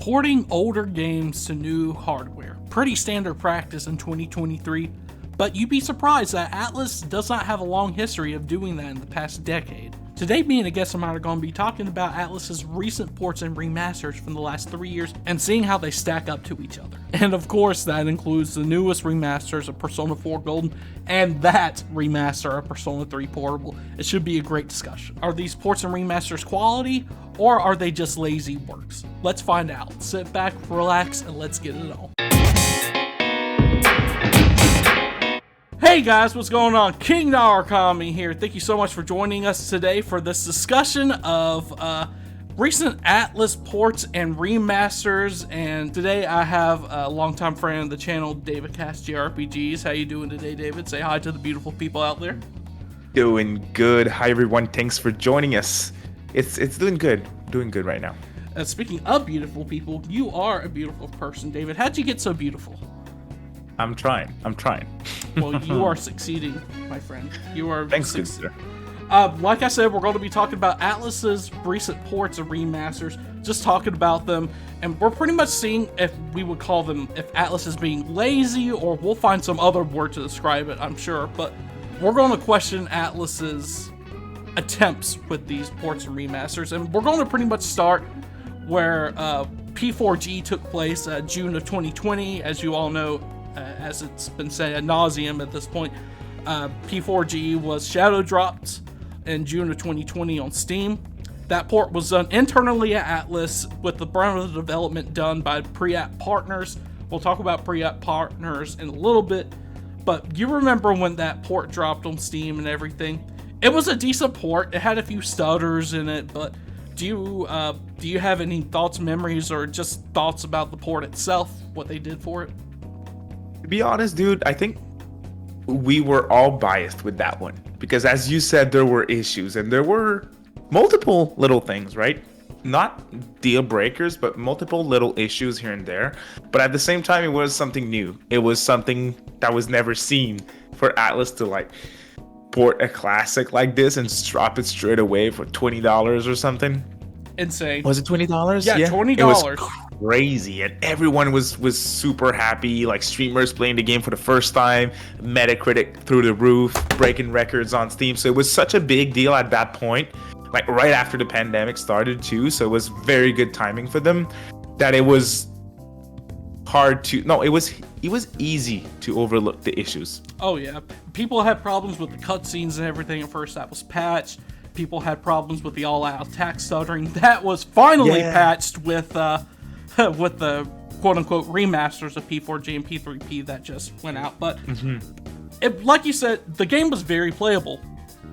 porting older games to new hardware. Pretty standard practice in 2023, but you'd be surprised that Atlus does not have a long history of doing that in the past decade. Today, me and a guest of mine are going to be talking about Atlus's recent ports and remasters from the last 3 years and seeing how they stack up to each other. And of course, that includes the newest remasters of Persona 4 Golden and that remaster of Persona 3 Portable. It should be a great discussion. Are these ports and remasters quality, or are they just lazy works? Let's find out. Sit back, relax, and let's get it on. Hey guys, what's going on? King Narakami here. Thank you so much for joining us today for this discussion of recent Atlus ports and remasters. And today I have a longtime friend of the channel, David Cast JRPGs. How you doing today, David? Say hi to the beautiful people out there. Doing good. Hi everyone. Thanks for joining us. It's doing good. Doing good right now. Speaking of beautiful people, you are a beautiful person, David. How'd you get so beautiful? I'm trying. Well, you are succeeding, my friend. You are. Thanks, good sir. Like I said, we're going to be talking about Atlus's recent ports and remasters, just talking about them, and we're pretty much seeing if we would call them, if Atlus is being lazy, or we'll find some other word to describe it, I'm sure, but we're going to question Atlus's attempts with these ports and remasters, and we're going to pretty much start where P4G took place June of 2020, as you all know. As it's been said ad nauseum at this point, P4G was shadow dropped in June of 2020 on Steam. That port was done internally at Atlus with the brunt of the development done by pre-app partners. We'll talk about pre-app partners in a little bit, but you remember when that port dropped on Steam and everything? It was a decent port. It had a few stutters in it, but do you have any thoughts, memories, or just thoughts about the port itself, what they did for it? To be honest, dude, I think we were all biased with that one because, as you said, there were issues and there were multiple little things, right? Not deal breakers, but multiple little issues here and there. But at the same time, it was something new. It was something that was never seen for Atlus to like port a classic like this and drop it straight away for $20 or something. Insane. Was it $20? Yeah, $20. It was crazy, and everyone was super happy. Like streamers playing the game for the first time, Metacritic through the roof, breaking records on Steam. So it was such a big deal at that point, like right after the pandemic started too. So it was very good timing for them. That it was hard to it was easy to overlook the issues. Oh yeah, people had problems with the cutscenes and everything at first. That was patched. People had problems with the all-out attack stuttering. That was finally patched with the quote-unquote remasters of P4G and P3P that just went out. But like you said, the game was very playable,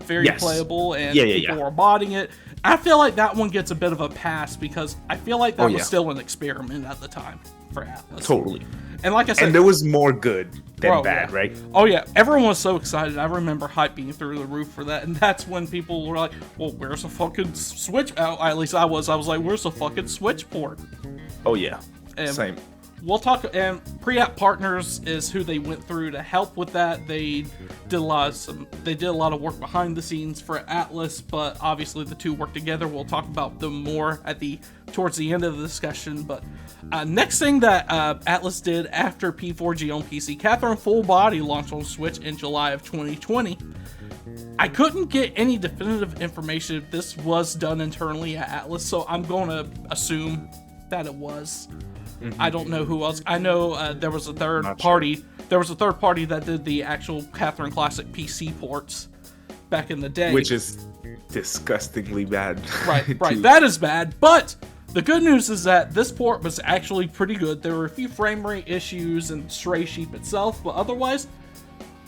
playable, and people were modding it. I feel like that one gets a bit of a pass because I feel like that was still an experiment at the time for Atlus. Totally. And like I said, and there was more good than bad, right? Oh yeah, everyone was so excited. I remember hype being through the roof for that, and that's when people were like, "Well, where's the fucking Switch?" At least I was like, "Where's the fucking Switch port?" Oh yeah, and same. We'll talk. And pre-app partners is who they went through to help with that. They did a lot of work behind the scenes for Atlus, but obviously the two work together. We'll talk about them more towards the end of the discussion. But next thing that Atlus did after P4G on PC, Catherine Full Body launched on Switch in July of 2020. I couldn't get any definitive information if this was done internally at Atlus, so I'm going to assume that it was. I don't know who else. I know there was a third party. Sure. There was a third party that did the actual Catherine Classic PC ports back in the day, which is disgustingly bad. Right. That is bad. But the good news is that this port was actually pretty good. There were a few frame rate issues and Stray Sheep itself, but otherwise,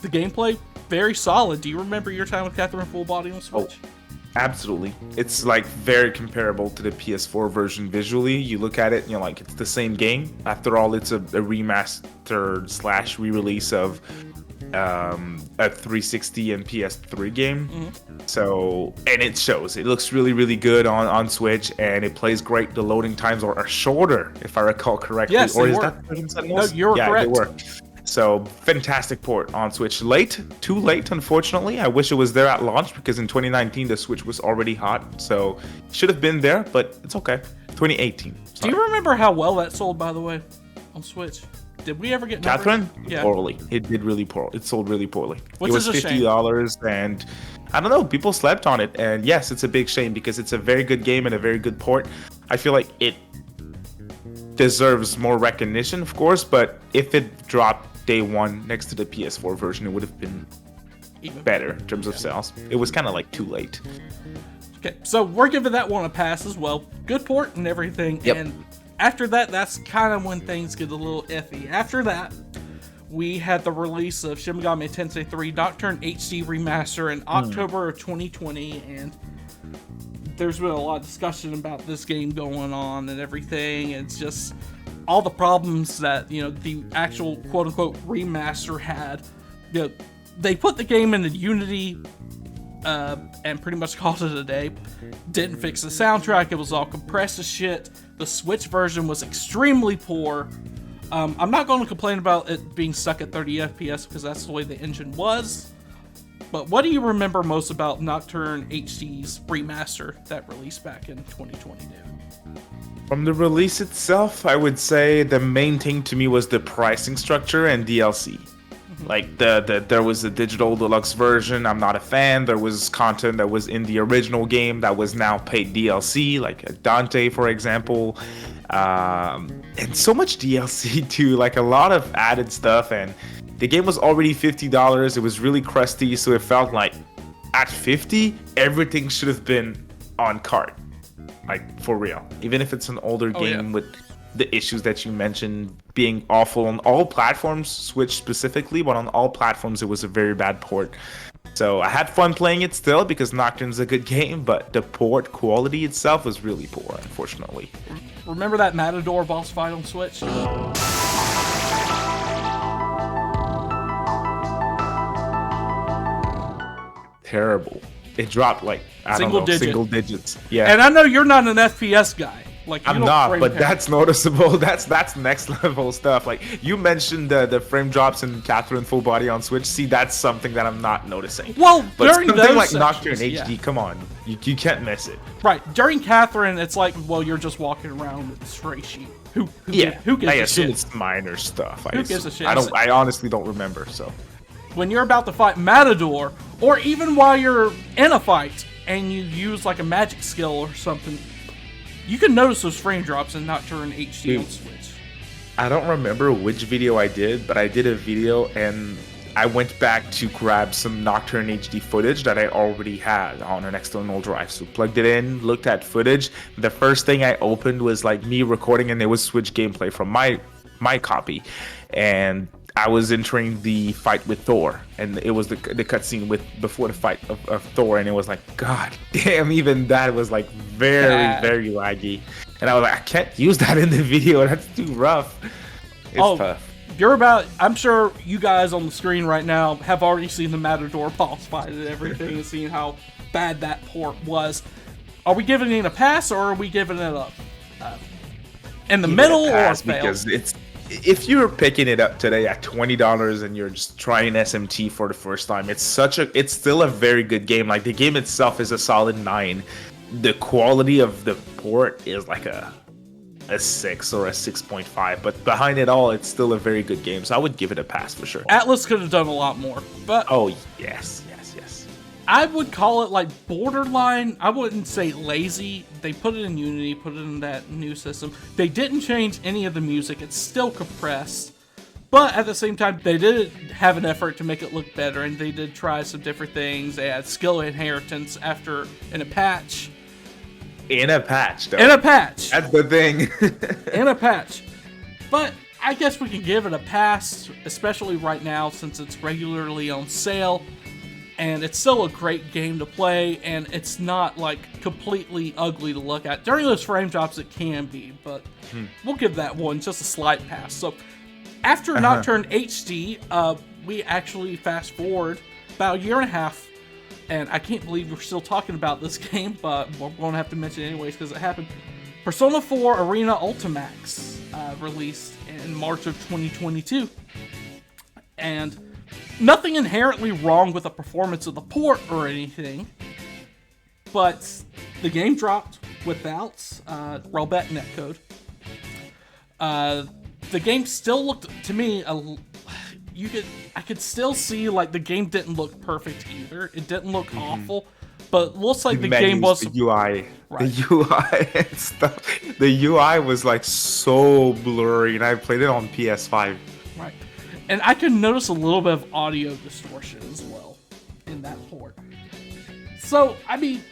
the gameplay very solid. Do you remember your time with Catherine Full Body on Switch? Oh. Absolutely. It's like very comparable to the PS4 version visually. You look at it and you're like, it's the same game. After all, it's a remastered / re-release of a 360 and PS3 game. So, and it shows. It looks really, really good on Switch, and it plays great. The loading times are shorter, if I recall correctly. Yes, or they is were. that No, you're correct. They were. So, fantastic port on Switch. Too late, unfortunately. I wish it was there at launch because in 2019 the Switch was already hot. So, should have been there, but it's okay. 2018. Do Sorry. you remember how well that sold, by the way, on Switch? Did we ever get numbers? Catherine? Yeah. Poorly. It did really poorly. It sold really poorly. Which it was is a shame. $50, and I don't know. People slept on it, and yes, it's a big shame because it's a very good game and a very good port. I feel like it deserves more recognition, of course, but if it dropped day one next to the PS4 version, it would have been Even better in terms of sales. It was kind of like too late. Okay, so we're giving that one a pass as well. Good port and everything. Yep. And after that, that's kind of when things get a little iffy. After that, we had the release of Shin Megami Tensei III Nocturne HD Remaster in October of 2020, and there's been a lot of discussion about this game going on and everything. It's just all the problems that, you know, the actual quote-unquote remaster had. You know, they put the game into Unity and pretty much called it a day. Didn't fix the soundtrack. It was all compressed as shit. The Switch version was extremely poor. I'm not going to complain about it being stuck at 30 FPS because that's the way the engine was. But what do you remember most about Nocturne HD's remaster that released back in 2022? From the release itself, I would say the main thing to me was the pricing structure and DLC. Like there was a digital deluxe version. I'm not a fan. There was content that was in the original game that was now paid DLC, like Dante, for example, and so much DLC too. Like a lot of added stuff, and the game was already $50. It was really crusty, so it felt like at 50, everything should have been on cart, like for real. Even if it's an older game with the issues that you mentioned being awful on all platforms, Switch specifically, but on all platforms it was a very bad port. So I had fun playing it still because Nocturne's a good game, but the port quality itself was really poor, unfortunately. Remember that Matador boss fight on Switch? Terrible. It dropped like, single digits. Yeah. And I know you're not an FPS guy. Like, I'm not, but that's noticeable. That's next level stuff. Like you mentioned the frame drops in Catherine full body on Switch. See, that's something that I'm not noticing. Well, but during something those like sections, Nocturne HD, come on, you can't miss it. Right, during Catherine, it's like, well, you're just walking around with a stray sheet. Who gives I a assume shit? it's minor stuff. Who gives a shit? I honestly don't remember. So when you're about to fight Matador, or even while you're in a fight and you use like a magic skill or something, you can notice those frame drops in Nocturne HD on Switch. I don't remember which video I did, but I did a video and I went back to grab some Nocturne HD footage that I already had on an external drive. So plugged it in, looked at footage. The first thing I opened was like me recording, and it was Switch gameplay from my copy. And I was entering the fight with Thor, and it was the cutscene before the fight of Thor, and it was like, god damn, even that was like very laggy, and I was like, I can't use that in the video. That's too rough. It's tough. I'm sure you guys on the screen right now have already seen the Matador boss fight and everything, and seen how bad that port was. Are we giving it a pass, or are we giving it a in the middle, or fail? Because if you're picking it up today at $20 and you're just trying SMT for the first time, it's still a very good game. Like the game itself is a solid 9. The quality of the port is like a 6 or a 6.5, but behind it all, it's still a very good game. So I would give it a pass for sure. ATLUS could have done a lot more, but yes. I would call it like borderline. I wouldn't say lazy. They put it in Unity, put it in that new system. They didn't change any of the music. It's still compressed. But at the same time, they did have an effort to make it look better, and they did try some different things. They had skill inheritance in a patch. In a patch, though. In a patch. That's the thing. In a patch. But I guess we can give it a pass, especially right now since it's regularly on sale. And it's still a great game to play, and it's not like completely ugly to look at. During those frame drops, it can be, but we'll give that one just a slight pass. So after Nocturne HD, we actually fast forward about a year and a half, and I can't believe we're still talking about this game, but we're going to have to mention it anyways because it happened. Persona 4 Arena Ultimax released in March of 2022, and nothing inherently wrong with the performance of the port or anything, but the game dropped without rollback netcode. The game still looked to me I could still see like the game didn't look perfect either. It didn't look awful, but it looks like the game was the UI, right. the UI and stuff. The UI was like so blurry, and I played it on PS5. Right, and I could notice a little bit of audio distortion as well in that port. So I mean,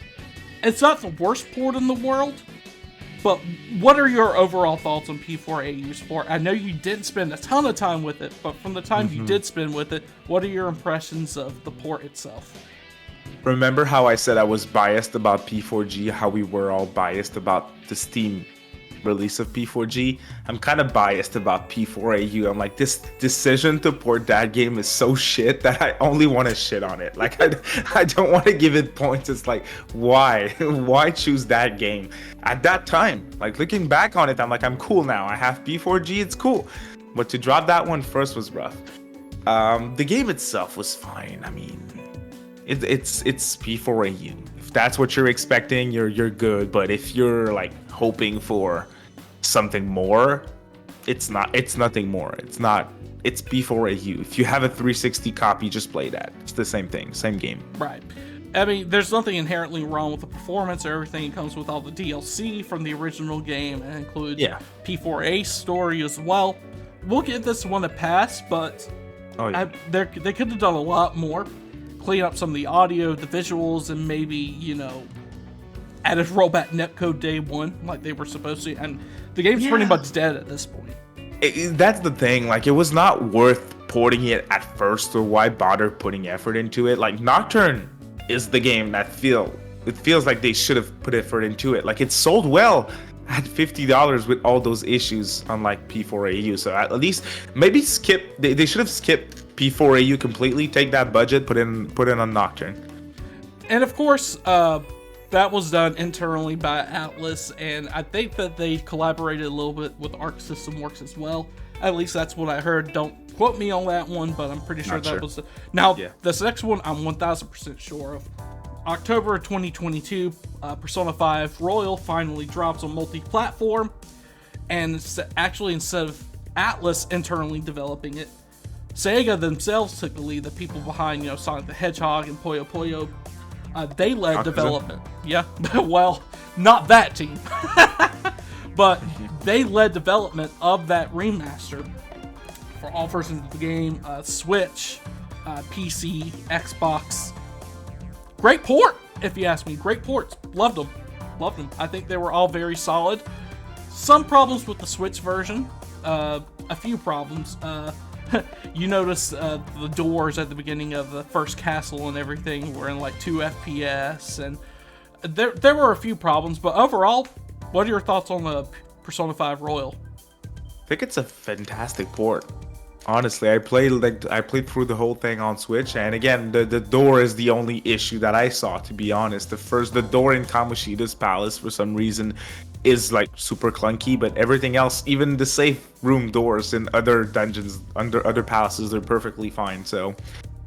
it's not the worst port in the world. But what are your overall thoughts on P4AU's port? I know you didn't spend a ton of time with it, but from the time you did spend with it, what are your impressions of the port itself? Remember how I said I was biased about P4G, how we were all biased about the Steam release of P4G? I'm kind of biased about P4AU. I'm like, this decision to port that game is so shit that I only want to shit on it. Like, I don't want to give it points. It's like, why? Why choose that game at that time? Like, looking back on it, I'm like, I'm cool now. I have P4G, it's cool. But to drop that one first was rough. The game itself was fine. I mean, it's P4AU. If that's what you're expecting, you're good. But if you're like hoping for something more, it's nothing more. It's P4AU. If you have a 360 copy, just play that. It's the same thing, same game. Right. I mean, there's nothing inherently wrong with the performance or everything. It comes with all the DLC from the original game and includes P4A story as well. We'll give this one a pass, but they could have done a lot more. Clean up some of the audio, the visuals, and maybe, added rollback netcode day one like they were supposed to. And the game's pretty much dead at this point. That's the thing. Like, it was not worth porting it at first, or why bother putting effort into it? Like, Nocturne is the game that feels like they should have put effort into it. Like, it sold well at $50 with all those issues, unlike P4AU. So at least maybe they should have skipped P4AU completely, take that budget, put in on Nocturne. And of course, that was done internally by ATLUS, and I think that they collaborated a little bit with Arc System Works as well. At least that's what I heard. Don't quote me on that one, but I'm pretty sure that was Now, this next one I'm 1000% sure of. October 2022, Persona 5 Royal finally drops on multi-platform, and actually, instead of ATLUS internally developing it, Sega themselves took the lead. The people behind, Sonic the Hedgehog and Puyo Puyo, they led development. Yeah, well, not that team, but they led development of that remaster for all versions of the game: Switch, PC, Xbox. Great port, if you ask me. Great ports. Loved them. I think they were all very solid. Some problems with the Switch version. A few problems. You notice the doors at the beginning of the first castle and everything were in like 2 FPS, and there were a few problems, but overall, what are your thoughts on the Persona 5 Royal? I think it's a fantastic port. Honestly, I played through the whole thing on Switch, and again, the door is the only issue that I saw, to be honest. The door in Kamoshida's palace, for some reason, is like super clunky, but everything else, even the safe room doors in other dungeons, under other palaces, they're perfectly fine. So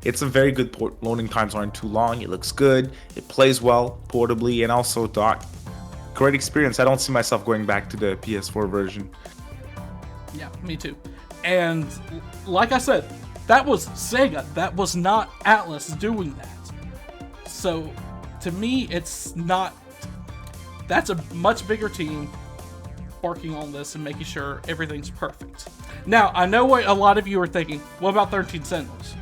it's a very good port. Loading times aren't too long. It looks good. It plays well portably, and also dock. Great experience. I don't see myself going back to the PS4 version. Yeah, me too. And like I said, that was Sega. That was not ATLUS doing that. So to me, it's not. That's a much bigger team working on this and making sure everything's perfect. Now, I know what a lot of you are thinking. What about 13 Sentinels?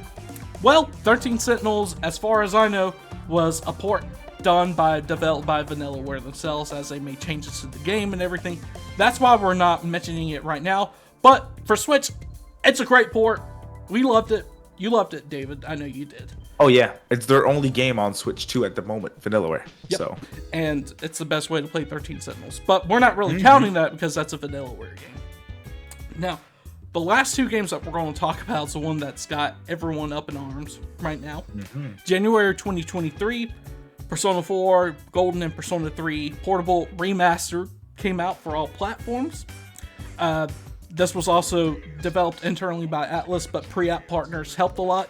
Well, 13 Sentinels, as far as I know, was a port developed by Vanillaware themselves, as they made changes to the game and everything. That's why we're not mentioning it right now. But for Switch, it's a great port. We loved it. You loved it, David. I know you did. Oh yeah, it's their only game on Switch 2 at the moment, Vanillaware. Yep. So, and it's the best way to play 13 Sentinels. But we're not really counting that because that's a Vanillaware game. Now, the last two games that we're going to talk about is the one that's got everyone up in arms right now. January 2023, Persona 4 Golden and Persona 3 Portable Remaster came out for all platforms. This was also developed internally by ATLUS, but pre-app partners helped a lot.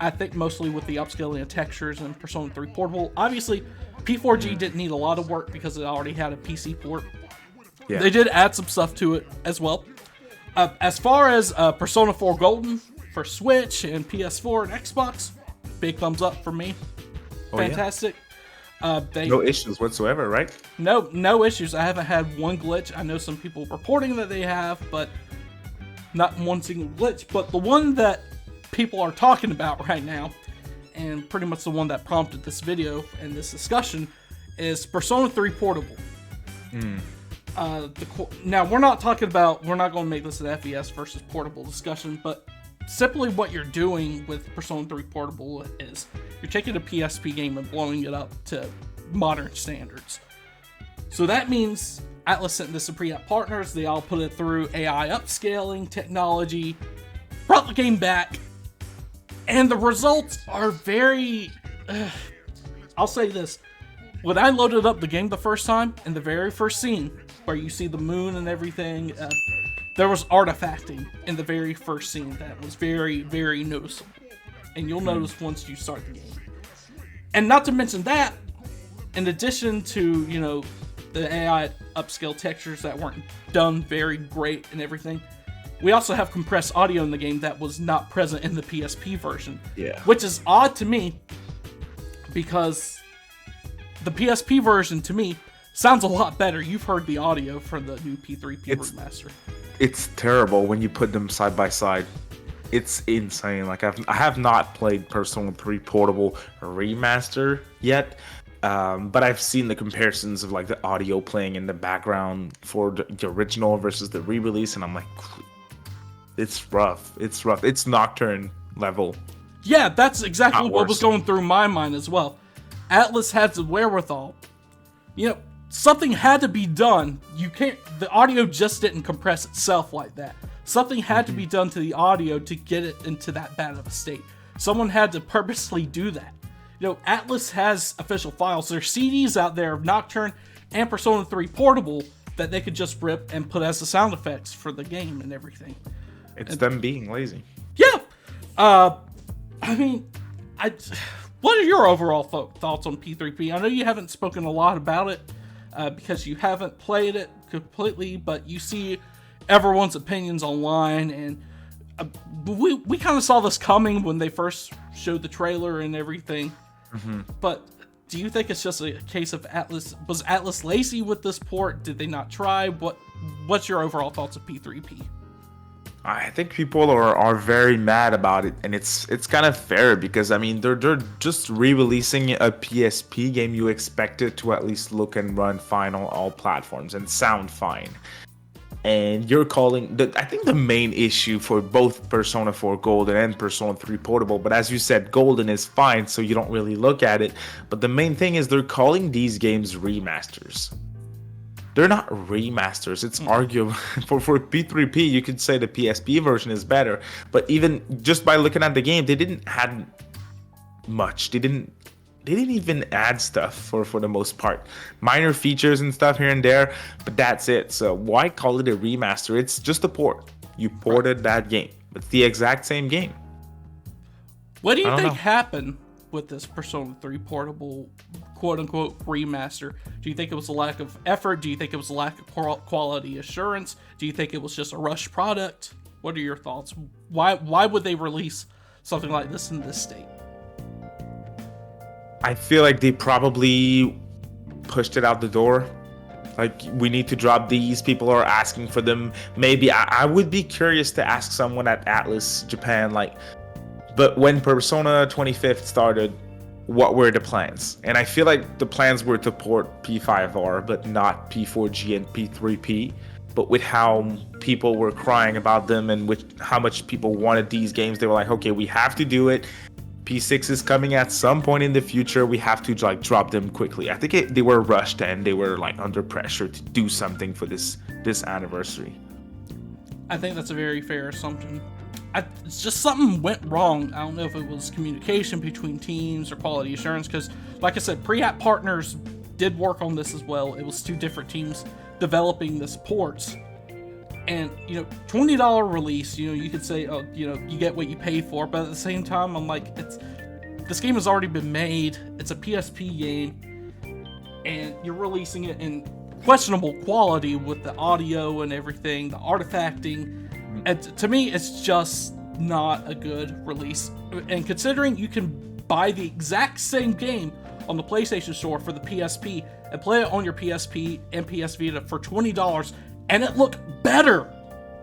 I think mostly with the upscaling of textures and Persona 3 Portable. Obviously, P4G didn't need a lot of work because it already had a PC port. Yeah. They did add some stuff to it as well. As far as Persona 4 Golden for Switch and PS4 and Xbox, big thumbs up for me. Fantastic. No issues whatsoever, right? No issues. I haven't had one glitch. I know some people reporting that they have, but not one single glitch. But the one that people are talking about right now, and pretty much the one that prompted this video and this discussion, is Persona 3 Portable. Now, we're not going to make this an FES versus portable discussion, but simply what you're doing with Persona 3 Portable is you're taking a PSP game and blowing it up to modern standards. So that means Atlus sent this to pre-app partners. They all put it through AI upscaling technology, brought the game back, and the results are very... I'll say this. When I loaded up the game the first time, in the very first scene, where you see the moon and everything, there was artifacting in the very first scene that was very, very noticeable. And you'll notice once you start the game. And not to mention that, in addition to, the AI upscale textures that weren't done very great and everything, we also have compressed audio in the game that was not present in the PSP version. Yeah. Which is odd to me, because the PSP version, to me, sounds a lot better. You've heard the audio for the new P3P remaster. It's terrible when you put them side by side. It's insane. Like, I have not played Persona 3 Portable Remaster yet, but I've seen the comparisons of like the audio playing in the background for the original versus the re-release, and I'm like, it's rough. It's rough. It's Nocturne level. Yeah, that's exactly what was going through my mind as well. Atlus had the wherewithal. Something had to be done. The audio just didn't compress itself like that. Something had to be done to the audio to get it into that bad of a state. Someone had to purposely do that. Atlus has official files. There's CDs out there of Nocturne and Persona 3 Portable that they could just rip and put as the sound effects for the game and everything. It's them being lazy. Yeah. What are your overall thoughts on P3P? I know you haven't spoken a lot about it because you haven't played it completely, but you see everyone's opinions online, and we kind of saw this coming when they first showed the trailer and everything. But do you think it's just a case of Atlus? Was Atlus lazy with this port? Did they not try? What's your overall thoughts of P3P? I think people are very mad about it, and it's kind of fair because they're just re-releasing a PSP game. You expect it to at least look and run fine on all platforms and sound fine. And you're calling I think the main issue for both Persona 4 Golden and Persona 3 Portable, but as you said, Golden is fine, so you don't really look at it. But the main thing is they're calling these games remasters. They're not remasters. It's arguable. For P3P, you could say the PSP version is better, but even just by looking at the game, they didn't add much. They didn't even add stuff for the most part. Minor features and stuff here and there, but that's it. So why call it a remaster? It's just a port. You ported that game. It's the exact same game. What do you think happened with this Persona 3 Portable quote-unquote remaster? Do you think it was a lack of effort? Do you think it was a lack of quality assurance? Do you think it was just a rushed product? What are your thoughts? Why would they release something like this in this state? I feel like they probably pushed it out the door. Like, we need to drop these. People are asking for them. Maybe I would be curious to ask someone at Atlus Japan, but when Persona 25th started, what were the plans? And I feel like the plans were to port P5R, but not P4G and P3P. But with how people were crying about them and with how much people wanted these games, they were like, okay, we have to do it. P6 is coming at some point in the future. We have to drop them quickly. I think they were rushed and they were under pressure to do something for this anniversary. I think that's a very fair assumption. It's just something went wrong. I don't know if it was communication between teams or quality assurance, because like I said, pre-app partners did work on this as well. It was two different teams developing this ports. And, $20 release, you could say, oh, you get what you pay for, but at the same time, I'm like, this game has already been made. It's a PSP game. you're releasing it in questionable quality with the audio and everything, the artifacting. And to me, it's just not a good release. And considering you can buy the exact same game on the PlayStation Store for the PSP and play it on your PSP and PS Vita for $20, and it look better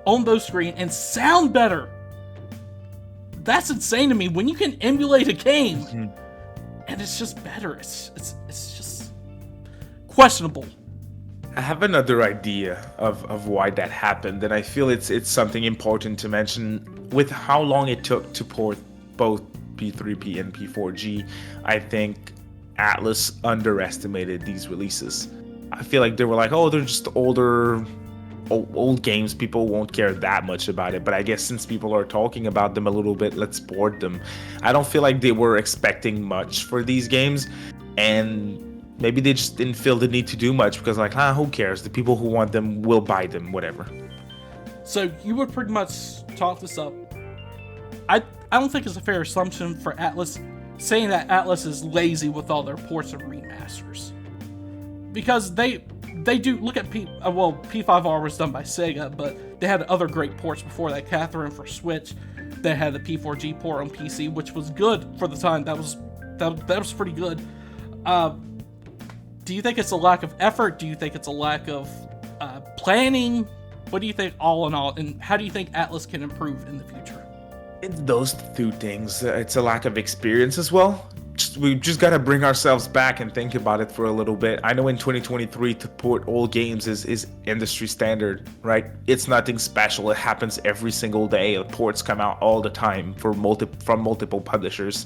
on those screen and sound better. That's insane to me. When you can emulate a game and it's just better, it's just questionable. I have another idea of why that happened, and I feel it's something important to mention. With how long it took to port both P3P and P4G, I think Atlus underestimated these releases. I feel like they were like, oh, they're just old games, people won't care that much about it. But I guess since people are talking about them a little bit, let's port them. I don't feel like they were expecting much for these games, and maybe they just didn't feel the need to do much because like, who cares? The people who want them will buy them, whatever. So you would pretty much talk this up. I don't think it's a fair assumption for Atlus saying that Atlus is lazy with all their ports and remasters, because they do look at P5R was done by Sega, but they had other great ports before that. Catherine for Switch, they had the P4G port on PC, which was good for the time. That was pretty good. Do you think it's a lack of effort? Do you think it's a lack of planning? What do you think, all in all, and how do you think Atlus can improve in the future? It's those two things. It's a lack of experience as well. We just gotta bring ourselves back and think about it for a little bit. I know in 2023 to port old games is industry standard, right? It's nothing special. It happens every single day. Ports come out all the time from multiple publishers.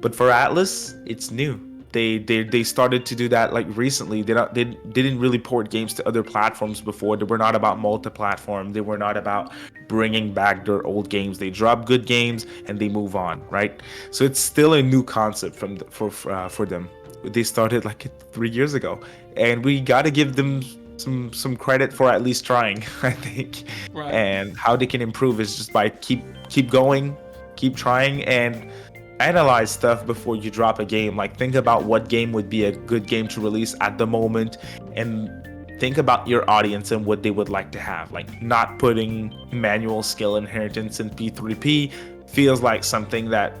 But for Atlus, it's new. They started to do that like recently. They didn't really port games to other platforms before. They were not about multiplatform. They were not about bringing back their old games. They drop good games and they move on, right? So it's still a new concept for them. They started like 3 years ago, and we got to give them some credit for at least trying. I think, right. And how they can improve is just by keep going, keep trying, and analyze stuff before you drop a game. Like, think about what game would be a good game to release at the moment, and think about your audience and what they would like to have. Like, not putting manual skill inheritance in P3P feels like something that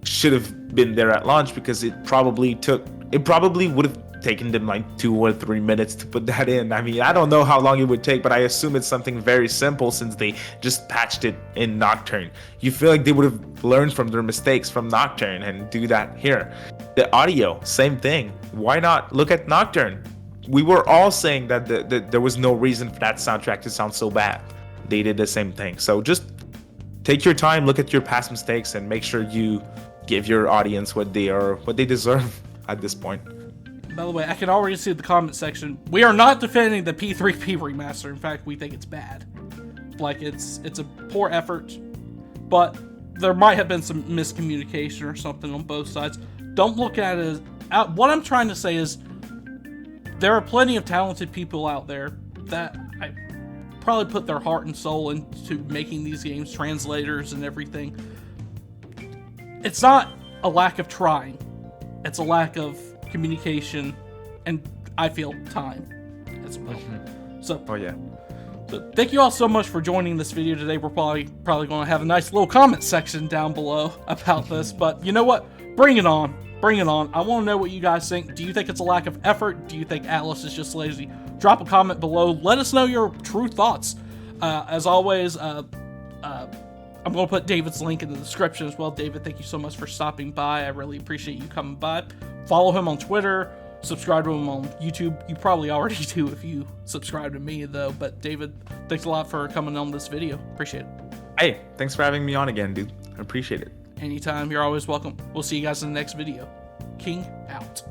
should have been there at launch, because it probably would have taken them like 2 or 3 minutes to put that in. I mean, I don't know how long it would take, but I assume it's something very simple since they just patched it in Nocturne. You feel like they would have learned from their mistakes from Nocturne and do that here. The audio, same thing. Why not look at Nocturne? We were all saying that there was no reason for that soundtrack to sound so bad. They did the same thing. So just take your time, look at your past mistakes, and make sure you give your audience what they deserve at this point. By the way, I can already see the comment section. We are not defending the P3P remaster. In fact, we think it's bad. Like, it's a poor effort, but there might have been some miscommunication or something on both sides. Don't look at it as... What I'm trying to say is, there are plenty of talented people out there that I probably put their heart and soul into making these games, translators and everything. It's not a lack of trying. It's a lack of communication, and I feel time as well. So thank you all so much for joining this video today. We're probably going to have a nice little comment section down below about this, but you know what? Bring it on. I want to know what you guys think. Do you think it's a lack of effort? Do you think Atlus is just lazy? Drop a comment below. Let us know your true thoughts. As always, I'm going to put David's link in the description as well. David, thank you so much for stopping by. I really appreciate you coming by. Follow him on Twitter. Subscribe to him on YouTube. You probably already do if you subscribe to me, though. But David, thanks a lot for coming on this video. Appreciate it. Hey, thanks for having me on again, dude. I appreciate it. Anytime. You're always welcome. We'll see you guys in the next video. King out.